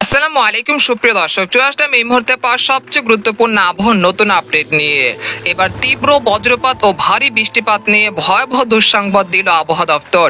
আসসালামু আলাইকুম সুপ্রিয় দর্শক, চলে আসলাম এই মুহূর্তে পাওয়া সবচেয়ে গুরুত্বপূর্ণ আবহাওয়ার নতুন আপডেট নিয়ে। এবার তীব্র বজ্রপাত ও ভারী বৃষ্টিপাত নিয়ে ভয়াবহ দুঃসংবাদ দিল আবহাওয়া দপ্তর।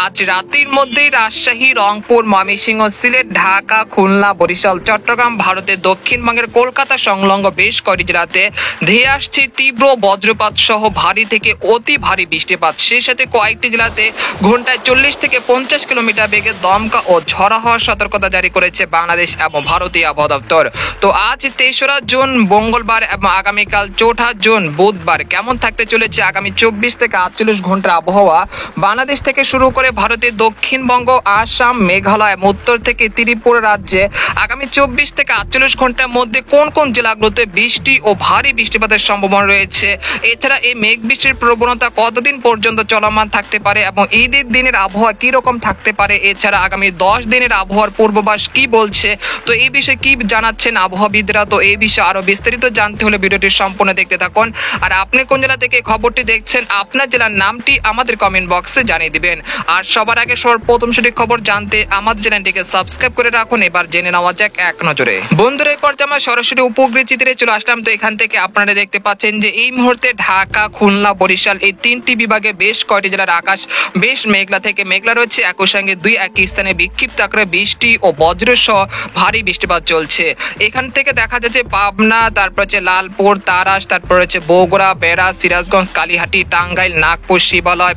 আজ রাতের মধ্যেই রাজশাহী, রংপুর, ময়মনসিংহ, সিলেট, ঢাকা, খুলনা, বরিশাল, চট্টগ্রাম, ভারতের দক্ষিণবঙ্গের কলকাতা সংলগ্ন বেশ কয়েকটি জেলাতে ধেয়ে আসছে তীব্র বজ্রপাত সহ ভারী থেকে অতি ভারী বৃষ্টিপাত। সেই সাথে কয়েকটি জেলাতে ঘন্টায় 40 থেকে 50 কিলোমিটার বেগে দমকা ও ঝড়ো হওয়ার সতর্কতা জারি করেছে বাংলাদেশ এবং ভারতীয় আবহাওয়া দপ্তর। তো আজ 23 জুন মঙ্গলবার এবং আগামীকাল 4 জুন বুধবার কেমন থাকতে চলেছে আগামী 24 থেকে 48 ঘন্টার আবহাওয়া বাংলাদেশ থেকে শুরু করে ভারতের দক্ষিণবঙ্গ, আসাম, মেঘালয় এবং উত্তর থেকে ত্রিপুরা রাজ্যে আগামী 24 থেকে 48 ঘন্টার মধ্যে কোন কোন জেলাগুলোতে বৃষ্টি ও ভারী বৃষ্টিপাতের সম্ভাবনা রয়েছে। এছাড়া এই মেঘ বৃষ্টির প্রবণতা কতদিন পর্যন্ত চলমান থাকতে পারে এবং ঈদের দিনের আবহাওয়া কি রকম থাকতে পারে। এছাড়া আগামী 10 দিনের আবহাওয়ার পূর্বাভাস কি বলছে, তো এই বিষয়ে কি জানাচ্ছেন আবহাওয়াবিদরা। তো এই বিষয়ে আরো বিস্তারিত জানতে হলে ভিডিওটি সম্পূর্ণ দেখতে থাকুন। আর আপনি কোন জেলা থেকে খবরটি দেখছেন, আপনার জেলার নামটি আমাদের কমেন্ট বক্সে জানিয়ে দিবেন। আর সবার আগে সর্বপ্রথম সঠিক খবর জানতে আমাদের চ্যানেলটিকে সাবস্ক্রাইব করে রাখুন। এবার জেনে নেওয়া যাক এক নজরে। বন্ধুরা, এই পর্যায়ে আমরা সরাসরি উপগ্রহ চিত্রে চলে আসলাম। তো এখান থেকে আপনারা দেখতে পাচ্ছেন যে এই মুহূর্তে ঢাকা, খুলনা, বরিশাল এই তিনটি বিভাগে বেশ কয়েকটি জেলার আকাশ বেশ মেঘলা থেকে মেঘলা রয়েছে। একই সঙ্গে দুই একই স্থানে বিক্ষিপ্ত আকারে বৃষ্টি ও বজ্র সহ ভারী বৃষ্টিপাত চলছে। এখান থেকে দেখা যাচ্ছে পাবনা, তারপর হচ্ছে লালপুর, তারাস, তারপর হচ্ছে বগুড়া, বেড়া, সিরাজগঞ্জ, কালীহাটি, টাঙ্গাইল, নাগপুর, শিবালয়,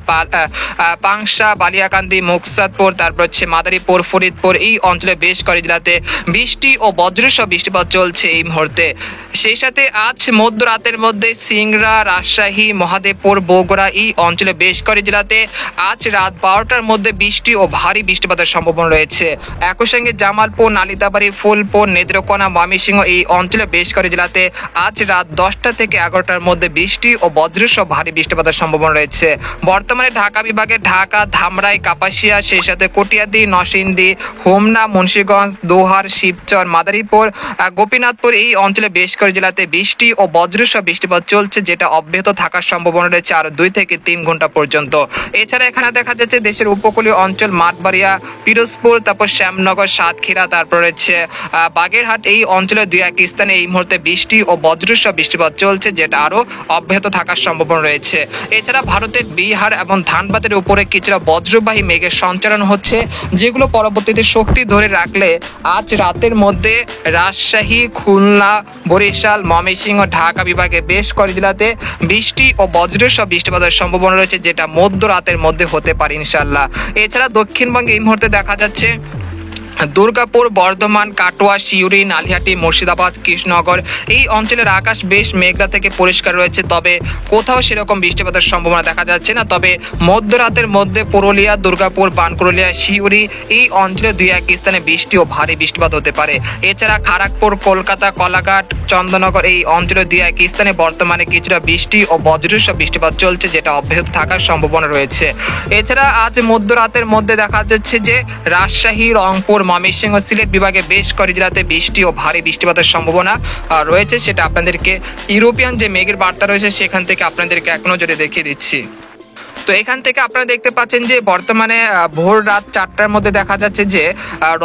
পাংশা, বালিয়াকান্দি, মুকসাদপুর, তারপর হচ্ছে মাদারীপুর, ফরিদপুর এই অঞ্চলে বেশ কয়েকটি জেলাতে বৃষ্টি ও বজ্রসহ বৃষ্টিপাত চলছে এই মুহূর্তে। সেই সাথে আজ মধ্যরাতের মধ্যে সিংড়া, রাজশাহী, মহাদেবপুর, বগুড়া এই অঞ্চলে বেশ কয়েকটি জেলাতে আজ রাত 12টার মধ্যে বৃষ্টি ও ভারী বৃষ্টিপাতের সম্ভাবনা রয়েছে। একই সঙ্গে জামালপুর, নালিতাবাড়ি, ফুলপুর, নেত্রকোনা, ময়মনসিংহ এই অঞ্চলে বেশ কয়েকটি জেলাতে আজ রাত 10টা থেকে 11টার মধ্যে বৃষ্টি ও বজ্রসহ ভারী বৃষ্টিপাতের সম্ভাবনা রয়েছে। বর্তমানে ঢাকা বিভাগে ঢাকা, ধামরাই, কাপাসিয়া, সেই সাথে কটিয়াদি, নরসিংদী, হোমনা, মুন্সিগঞ্জ, দোহার, শিবচর, মাদারীপুর, গোপীনাথপুর এই অঞ্চলে বেশ কয়েকটি জেলাতে বৃষ্টি ও বজ্রসহ বৃষ্টিপাত চলছে, যেটা অব্যাহত থাকার সম্ভাবনা রয়েছে আরো 2 থেকে 3 ঘন্টা পর্যন্ত। এছাড়া এখানে দেখা যাচ্ছে দেশের উপকূলীয় অঞ্চল মাঠবাড়িয়া, পিরোজপুর, তারপর শ্যামনগর, সাতক্ষীরা, তারপর রয়েছে বাগেরহাট এই অঞ্চলে দুই এক স্থানে এই মুহূর্তে বৃষ্টি ও বজ্রসহ বৃষ্টিপাত চলছে, যেটা আরো অব্যাহত থাকার সম্ভাবনা রয়েছে। এছাড়া ভারতের বিহার এবং ধানবাদের উপরে কিছুটা বজ্রবাহী মেঘের সঞ্চালন হচ্ছে, যেগুলো পরবর্তীতে শক্তি ধরে রাখলে আজ রাতের মধ্যে রাজশাহী, খুলনা, বরিশাল, ময়মনসিংহ, ঢাকা বিভাগে বেশ কয়েকটি জেলাতে বৃষ্টি ও বজ্রসহ বৃষ্টিপাতের সম্ভাবনা রয়েছে, যেটা মধ্যরাতের মধ্যে হতে পারে ইনশাল্লাহ। এছাড়া দক্ষিণবঙ্গে এই মুহূর্তে দেখা যাচ্ছে দুর্গাপুর, বর্ধমান, কাটোয়া, সিউড়ি, নালিহাটি, মুর্শিদাবাদ, কৃষ্ণনগর এই অঞ্চলের আকাশ বেশ মেঘলা থেকে পরিষ্কার রয়েছে, তবে কোথাও সেরকম বৃষ্টিপাতের সম্ভাবনা দেখা যাচ্ছে না। তবে মধ্যরাতের মধ্যে পুরুলিয়া, দুর্গাপুর, বানকুরুলিয়া, সিউড়ি এই অঞ্চলে দুই এক স্থানে বৃষ্টি ও ভারী বৃষ্টিপাত হতে পারে। এছাড়া খড়গপুর, কলকাতা, কলাঘাট, চন্দননগর এই অঞ্চলে দুই এক স্থানে বর্তমানে কিছুটা বৃষ্টি ও বজ্রসহ বৃষ্টিপাত চলছে, যেটা অব্যাহত থাকার সম্ভাবনা রয়েছে। এছাড়া আজ মধ্যরাতের মধ্যে দেখা যাচ্ছে যে রাজশাহী, রংপুর, ময়মনসিংহ, সিলেট বিভাগে বেশ কয়েকটি জেলাতে বৃষ্টি ও ভারী বৃষ্টিপাতের সম্ভাবনা রয়েছে। সেটা আপনাদেরকে ইউরোপিয়ান যে মেঘের বার্তা রয়েছে সেখান থেকে আপনাদেরকে এক নজরে দেখিয়ে দিচ্ছি। তো এখান থেকে আপনারা দেখতে পাচ্ছেন যে বর্তমানে ভোর রাত 4টার মধ্যে দেখা যাচ্ছে যে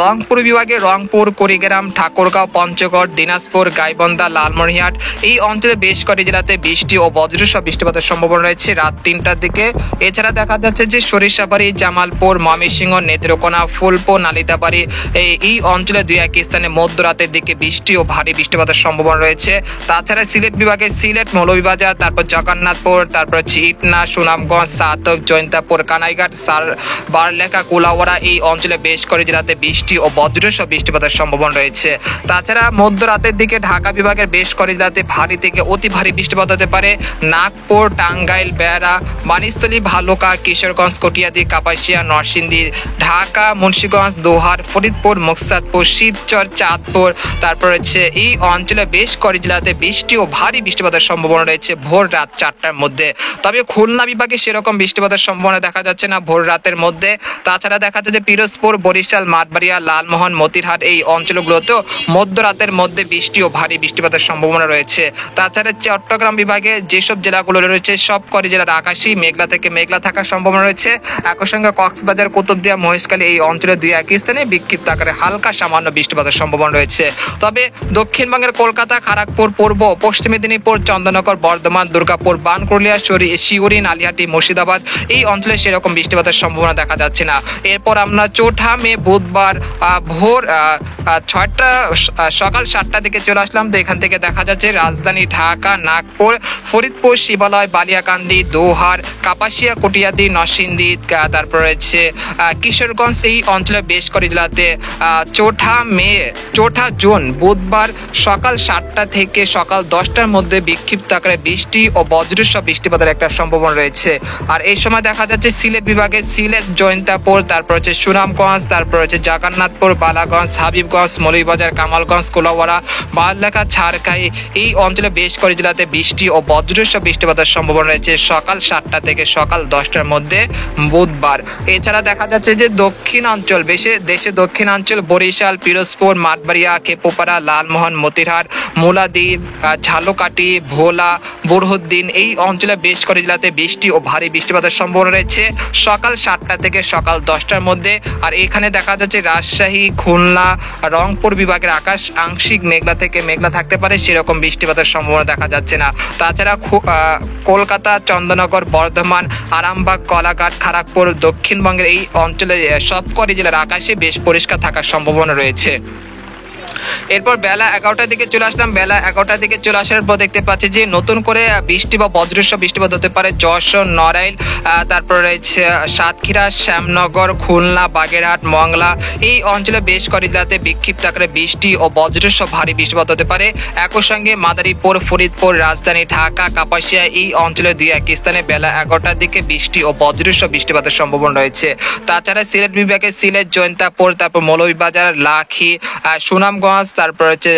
রংপুর বিভাগে রংপুর, কুড়িগ্রাম, ঠাকুরগাঁও, পঞ্চগড়, দিনাজপুর, গাইবান্ধা, লালমনিরহাট এই অঞ্চলে বেশ কয়েকটি জেলাতে বৃষ্টি ও বজ্রসহ বৃষ্টিপাতের সম্ভাবনা রয়েছে রাত 3টার দিকে। এছাড়া দেখা যাচ্ছে যে সরিষাবাড়ি, জামালপুর, ময়মনসিংহ, নেত্রকোনা, ফুলপুর, নালিতাবাড়ি এই অঞ্চলে দুই এক স্থানে মধ্যরাতের দিকে বৃষ্টি ও ভারী বৃষ্টিপাতের সম্ভাবনা রয়েছে। তাছাড়া সিলেট বিভাগে সিলেট, মৌলভীবাজার, তারপর জগন্নাথপুর, তারপর ইটনা, সুনামগঞ্জ, জয়ন্তাপুর, কানাইঘাট, বারলেখা, কুলাউড়া এই অঞ্চলে বেশ কয়েকটি জেলাতে বৃষ্টি ও বজ্রসহ বৃষ্টিপাতের সম্ভাবনা রয়েছে। তাছাড়া মধ্যরাতের দিকে ঢাকা বিভাগের বেশ কয়েকটি জেলাতে ভারী থেকে অতি ভারী বৃষ্টিপাত হতে পারে। নাগপুর, টাঙ্গাইল, বেড়া, বানিস্থলী, ভালুকা, কিশোরগঞ্জ, কটিয়াদি, কাপাসিয়া, নরসিংদী, ঢাকা, মুন্সিগঞ্জ, দোহার, ফরিদপুর, মুকসাদপুর, শিবচর, চাঁদপুর, তারপর হচ্ছে এই অঞ্চলে বেশ কয়েকটি জেলাতে বৃষ্টি ও ভারী বৃষ্টিপাতের সম্ভাবনা রয়েছে ভোর রাত 4টার মধ্যে। তবে খুলনা বিভাগে সেরকম বৃষ্টিপাতের সম্ভাবনা দেখা যাচ্ছে না ভোর রাতের মধ্যে। তাছাড়া দেখা যাচ্ছে যে পিরোজপুর, বরিশাল, মাঠবাড়িয়া, লালমোহন, মতিরহাট এই অঞ্চলগুলোতেও মধ্যরাতের মধ্যে বৃষ্টি ও ভারী বৃষ্টিপাতের সম্ভাবনা রয়েছে। তাছাড়া চট্টগ্রাম বিভাগে যেসব জেলাগুলো রয়েছে সবকটি জেলার আকাশই মেঘলা থেকে মেঘলা থাকার সম্ভাবনা রয়েছে। একই সঙ্গে কক্সবাজার, কুতুবদিয়া, মহেশখালী এই অঞ্চলের দুই এক স্থানে বিক্ষিপ্ত আকারে হালকা সামান্য বৃষ্টিপাতের সম্ভাবনা রয়েছে। তবে দক্ষিণবঙ্গের কলকাতা, খড়গপুর, পূর্ব পশ্চিম মেদিনীপুর, চন্দননগর, বর্ধমান, দুর্গাপুর, বানকুড়িয়া, শিউরি, নালিহাটি, মুর্শিদাবাদ এই অঞ্চলে সেরকম বৃষ্টিপাতের সম্ভাবনা দেখা যাচ্ছে না। এরপর আমরা 4 মে বুধবার ভোর 6টা সকাল 7টা দিকে চলে আসলাম। তো এখান থেকে দেখা যাচ্ছে রাজধানী ঢাকা, নাগপুর, ফরিদপুর, শিবালয়, বালিয়াকান্দি, দোহার, কাপাসিয়া, কটিয়াদি, নরসিংদী, তারপর রয়েছে কিশোরগঞ্জ এই অঞ্চলে বেশ কয়েকটি জেলাতে 4 জুন বুধবার সকাল 7টা থেকে সকাল 10টার মধ্যে বিক্ষিপ্ত আকারে বৃষ্টি ও বজ্রসহ বৃষ্টিপাতের একটা সম্ভাবনা রয়েছে। আর এই সময় দেখা যাচ্ছে সিলেট বিভাগে সিলেট, জৈন্তাপুর, তারপর হচ্ছে সুনামগঞ্জ, তারপর হচ্ছে জগন্নাথপুর, বালাগঞ্জ, হাবিবগঞ্জ, মৌলভীবাজার, কামালগঞ্জ, কোলাউড়া, বারলেখা, ছারখাই এই অঞ্চলে বেশ কয়েকটি জেলাতে বৃষ্টি ও বজ্রসহ বৃষ্টিপাতের সম্ভাবনা রয়েছে সকাল 7টা থেকে সকাল 10টার মধ্যে বুধবার। এছাড়া দেখা যাচ্ছে যে দক্ষিণাঞ্চল দেশে দক্ষিণাঞ্চল বরিশাল, পিরোজপুর, মাঠবাড়িয়া, খেপুপাড়া, লালমোহন, মতিরহাট, মুলাদ্বীপ, ঝালকাঠি, ভোলা, বুরহুদ্দিন এই অঞ্চলে বেশ কয়েকটি জেলাতে বৃষ্টি ও ভারী বৃষ্টিপাতের সম্ভাবনা রয়েছে সকাল 7টা থেকে সকাল 10টার মধ্যে। আর এখানে দেখা যাচ্ছে রাজশাহী, খুলনা, রংপুর বিভাগের আকাশ আংশিক মেঘলা থেকে মেঘলা থাকতে পারে, সেরকম বৃষ্টিপাতের সম্ভাবনা দেখা যাচ্ছে না। তাছাড়া কলকাতা, চন্দননগর, বর্ধমান, আরামবাগ, কলাঘাট, খড়গপুর দক্ষিণবঙ্গের এই অঞ্চলে সবকটি জেলার আকাশে বেশ পরিষ্কার থাকার সম্ভাবনা রয়েছে। এরপর বেলা 11টার দিকে চলে আসলাম। বেলা 11টার দিকে চলে আসার পর দেখতে পাচ্ছি যে নতুন করে বৃষ্টি বা বজ্রসহ বৃষ্টিপাত হতে পারে যশোর, নড়াইল, তারপর রয়েছে সাতক্ষীরা, শ্যামনগর, খুলনা, বাগেরহাট, মংলা এই অঞ্চলে বেশ কয়েকটি জেলাতে বিক্ষিপ্ত আকারে বৃষ্টি ও বজ্রসহ ভারী বৃষ্টিপাত হতে পারে। একই সঙ্গে মাদারীপুর, ফরিদপুর, রাজধানী ঢাকা, কাপাসিয়া এই অঞ্চলে দুই এক স্থানে বেলা 11টার দিকে বৃষ্টি ও বজ্রসহ বৃষ্টিপাতের সম্ভাবনা রয়েছে। তাছাড়া সিলেট বিভাগে সিলেট, জৈন্তাপুর, তারপর মৌলভীবাজার, লাখি, সুনামগঞ্জ, তারপর হচ্ছে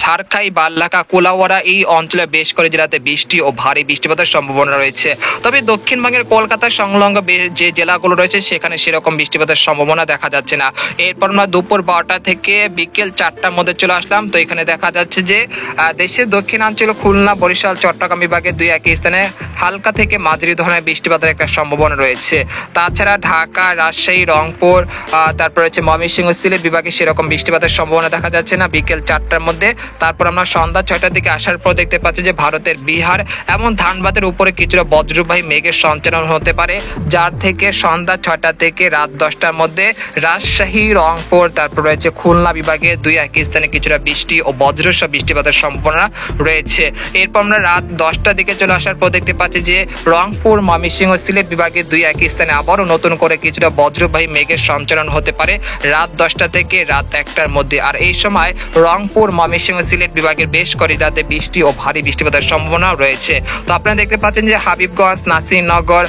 ছারখাই, বারলেখা, কোলাউড়া এই অঞ্চলে বেশ কয়েকটি জেলাতে বৃষ্টি ও ভারী বৃষ্টিপাতের সম্ভাবনা রয়েছে। তবে দক্ষিণবঙ্গের কলকাতা সংলগ্ন যে জেলাগুলো রয়েছে সেখানে সেরকম বৃষ্টিপাতের সম্ভাবনা দেখা যাচ্ছে না। এরপর আমরা দুপুর 12টা থেকে বিকেল 4টার মধ্যে চলে আসলাম। তো এখানে দেখা যাচ্ছে যে দেশের দক্ষিণাঞ্চল খুলনা, বরিশাল, চট্টগ্রাম বিভাগে দুই এক স্থানে হালকা থেকে মাঝারি ধরনের বৃষ্টিপাতের একটা সম্ভাবনা রয়েছে। তাছাড়া ঢাকা, রাজশাহী, রংপুর, তারপর হচ্ছে ময়মনসিংহ, সিলেট বিভাগে সেরকম বৃষ্টিপাতের সম্ভাবনা দেখা যাচ্ছে না বিকেল 4টার মধ্যে। তারপর আমরা সন্ধ্যা 6টার দিকে আসার পর দেখতে পাচ্ছি যে ভারতের বিহার এবং ধানবাদের উপরে কিছুটা বজ্রবাহী মেঘের সঞ্চালন হতে পারে, যার থেকে সন্ধ্যা 6টা থেকে রাত 10টার মধ্যে রাজশাহী, রংপুর, তারপর রয়েছে খুলনা বিভাগে দুই এক স্থানে কিছুটা বৃষ্টি ও বজ্রসহ বৃষ্টিপাতের সম্ভাবনা রয়েছে। এরপর আমরা রাত 10টার দিকে চলে আসার পর দেখতে পাচ্ছি যে রংপুর, ময়মনসিংহ, সিলেট বিভাগে দুই এক স্থানে আবারও নতুন করে কিছুটা বজ্রবাহী মেঘের সঞ্চালন হতে পারে রাত 10টা থেকে রাত 1টার মধ্যে। আর এই সময় রংপুর, ময়মনসিংহ, সিলেট বিভাগের বেশ কয়েকটি জেলাতে বৃষ্টি ও ভারী বৃষ্টিপাতের সম্ভাবনা রয়েছে। তো আপনারা দেখতে পাচ্ছেন যে হাবিবগঞ্জ, নাসিরনগর,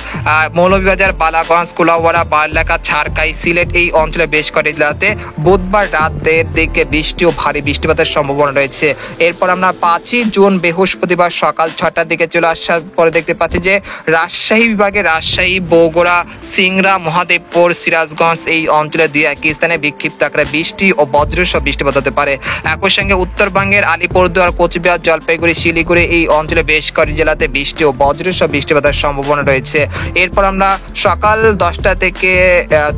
মৌলভীবাজার, বালাগঞ্জ, কুলাউড়া, বারলেখা, ছারখাই, সিলেট এই অঞ্চলে বেশ কয়েকটি জেলাতে বুধবার রাতের দিকে বৃষ্টি ও ভারী বৃষ্টিপাতের সম্ভাবনা রয়েছে। এরপর আমরা 5 জুন বৃহস্পতিবার সকাল 6টার দিকে চলে আসার পরে দেখতে পাচ্ছি যে রাজশাহী বিভাগে রাজশাহী, বগুড়া, সিংড়া, মহাদেবপুর, সিরাজগঞ্জ এই অঞ্চলে দুই এক স্থানে বিক্ষিপ্ত আকারে বৃষ্টি ও বজ্রসহ বৃষ্টিপাত হতে পারে। একই সঙ্গে উত্তরবঙ্গের আলিপুরদুয়ার, কোচবিহার, জলপাইগুড়ি, শিলিগুড়ি এই অঞ্চলে বেশ কয়েকটি জেলাতে বৃষ্টি ও বজ্রসহ বৃষ্টিপাতের সম্ভাবনা রয়েছে। এরপর আমরা সকাল 10টা থেকে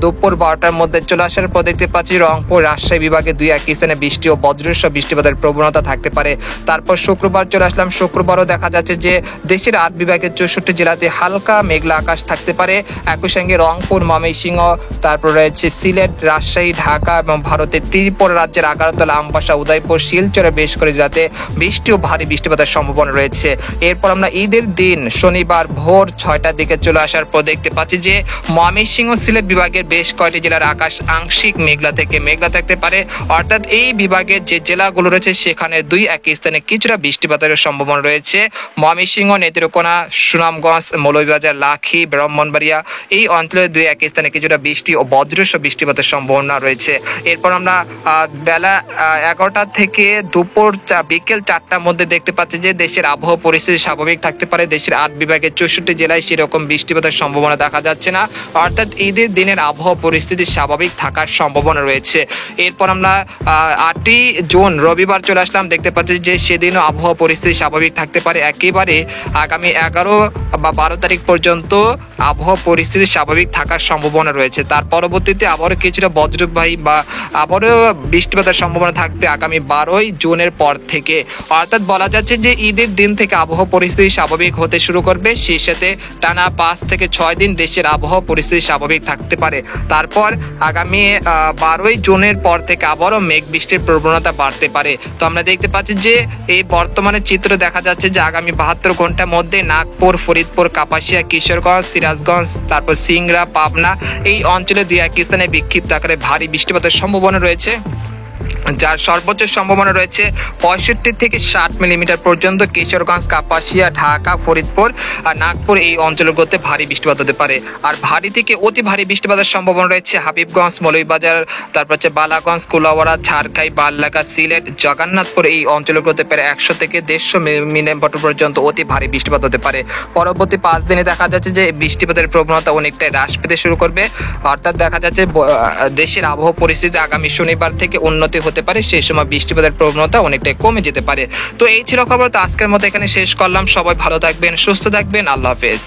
দুপুর 12টার মধ্যে চলে আসার পর দেখতে পাচ্ছি রংপুর, রাজশাহী বিভাগে দুই এক স্থানে বৃষ্টি ও বজ্রসহ বৃষ্টিপাতের প্রবণতা থাকতে পারে। তারপর শুক্রবার চলে আসলাম। শুক্রবারও দেখা যাচ্ছে যে দেশের 8 বিভাগের 64 জেলাতে হালকা মেঘলা আকাশ থাকতে পারে। একই সঙ্গে রংপুর, ময়মনসিংহ, তারপর রয়েছে সিলেট, রাজশাহী, ঢাকা এবং ভারতের ত্রিপুরা রাজ্যের আগরতলা, আমবাসা, উদয়পুর, শিলচরে বেশ করে জেলাতে বৃষ্টি ও ভারী বৃষ্টিপাতের সম্ভাবনা রয়েছে। এরপর আমরা ঈদের দিন শনিবার ভোর 6টার দিকে চলে আসার পর দেখতে পাচ্ছি যে ময়মনসিংহ, সিলেট বিভাগের বেশ কয়েকটি জেলার আকাশ আংশিক মেঘলা থেকে মেঘলা থাকতে পারে। অর্থাৎ এই বিভাগের যে জেলাগুলো রয়েছে সেখানে দুই এক স্থানে কিছুটা বৃষ্টিপাতের সম্ভাবনা রয়েছে। ময়মনসিংহ, নেত্রকোনা, সুনামগঞ্জ, মৌলভীবাজার, লাখি, ব্রাহ্মণবাড়িয়া এই অঞ্চলে দুই এক স্থানে কিছুটা বৃষ্টি ও বজ্রসহ বৃষ্টিপাতের সম্ভাবনা রয়েছে। এরপর আমরা বেলা 11টা থেকে বিকেল 4টার মধ্যে দেখতে পাচ্ছি যে দেশের আবহাওয়া পরিস্থিতি স্বাভাবিক থাকতে পারে। দেশের 8 বিভাগের 64 জেলায় সেরকম বৃষ্টিপাতের সম্ভাবনা দেখা যাচ্ছে না, অর্থাৎ ঈদের দিনের আবহাওয়া পরিস্থিতি স্বাভাবিক থাকার সম্ভাবনা রয়েছে। এরপর আমরা 8ই জুন রবিবার চলে আসলাম, দেখতে পাচ্ছি যে সেদিনও আবহাওয়া পরিস্থিতি স্বাভাবিক থাকতে পারে। একেবারে আগামী 11 বা 12 তারিখ পর্যন্ত আবহাওয়া পরিস্থিতি স্বাভাবিক থাকার সম্ভাবনা রয়েছে। তার পরবর্তীতে আবারও কিছুটা বজ্রবাহী বা আবারও বৃষ্টিপাতের সম্ভাবনা থাকবে আগামী 12ই জুনের পর থেকে। অর্থাৎ বলা যাচ্ছে যে ঈদের দিন থেকে আবহাওয়া পরিস্থিতি স্বাভাবিক হতে শুরু করবে, সেই সাথে টানা 5 থেকে 6 দিন দেশের আবহাওয়া পরিস্থিতি স্বাভাবিক থাকতে পারে। তারপর আগামী 12ই জুনের পর থেকে আবারও মেঘ বৃষ্টির প্রবণতা বাড়তে পারে। তো আমরা দেখতে পাচ্ছি যে এই বর্তমানে চিত্র দেখা যাচ্ছে যে আগামী 72 ঘন্টার মধ্যে নাগপুর, ফরিদপুর, কাপাসিয়া, কিশোরগঞ্জ, সিরাজগঞ্জ, তারপর সিংড়া, পাবনা এই অঞ্চলে 2-1 স্থানে বিক্ষিপ্ত আকারে ভারী বৃষ্টিপাতের সম্ভাবনা রয়েছে, যার সর্বোচ্চ সম্ভাবনা রয়েছে 65 থেকে 60 মিলিমিটার পর্যন্ত। কিশোরগঞ্জ, কাপাসিয়া, ঢাকা, ফরিদপুর আর নাগপুর এই অঞ্চলগুলোতে ভারী বৃষ্টিপাত হতে পারে। আর ভারী থেকে অতি ভারী বৃষ্টিপাতের সম্ভাবনা রয়েছে হাবিবগঞ্জ, মৌলভীবাজার, তারপর হচ্ছে বালাগঞ্জ, কুলাউড়া, ঝাড়খাই, বাললাকা, সিলেট, জগন্নাথপুর এই অঞ্চলগুলোতে প্রায় 100 থেকে 150 মিলিমিটার পর্যন্ত অতি ভারী বৃষ্টিপাত হতে পারে। পরবর্তী 5 দিনে দেখা যাচ্ছে যে বৃষ্টিপাতের প্রবণতা অনেকটাই হ্রাস পেতে শুরু করবে, অর্থাৎ দেখা যাচ্ছে দেশের আবহাওয়া পরিস্থিতি আগামী শনিবার থেকে উন্নতি হতে পারে, সেই সময় বৃষ্টিপাতের প্রবণতা অনেকটাই কমে যেতে পারে। তো এই ছিল খবর। তো আজকের মতো এখানে শেষ করলাম। সবাই ভালো থাকবেন, সুস্থ থাকবেন, আল্লাহ হাফেজ।